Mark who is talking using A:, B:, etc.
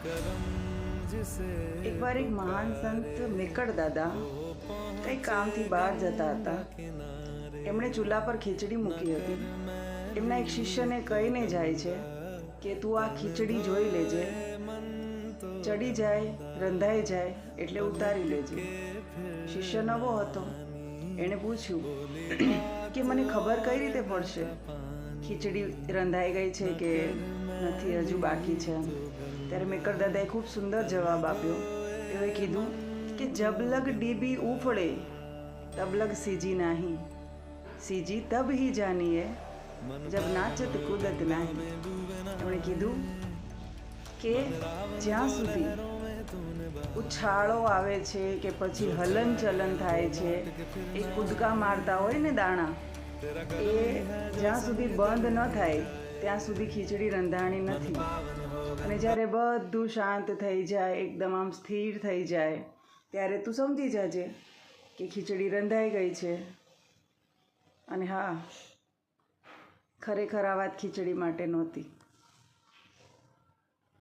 A: एक बार एक महान संत मेकड़ दादा કંઈ કામથી બહાર જતા હતા। એમણે ચૂલા પર ખીચડી મૂકી હતી। એમના એક શિષ્યને કહીને જાય છે કે તું આ ખીચડી જોઈ લેજે, ચડી જાય, રંધાઈ જાય એટલે ઉતારી લેજે। શિષ્ય નવો હતો। એણે પૂછ્યું કે મને ખબર કઈ રીતે પડશે ખીચડી રંધાઈ ગઈ છે કે નથી, હજુ બાકી છે? ત્યારે મેકર દાદાએ ખૂબ સુંદર જવાબ આપ્યો। તેઓએ કીધું કે જબ લગ ડીબી ઉફળે તબ લગ સીજી નહીં, સીજી તબ ही જાનીએ જબ નાચત કૂદત નહીં। એમણે કીધું કે જ્યાં સુધી ઉછાળો આવે છે કે પછી હલન ચલન થાય છે, એ કૂદકા મારતા હોય ને દાણા, એ જ્યાં સુધી બંધ ન થાય ત્યાં સુધી ખીચડી રંધાણી નથી। અને જ્યારે બધું શાંત થઈ જાય, એકદમ આમ સ્થિર થઈ જાય, ત્યારે તું સમજી જાજે કે ખીચડી રંધાઈ ગઈ છે। અને હા, ખરેખર આ વાત ખીચડી માટે નહોતી।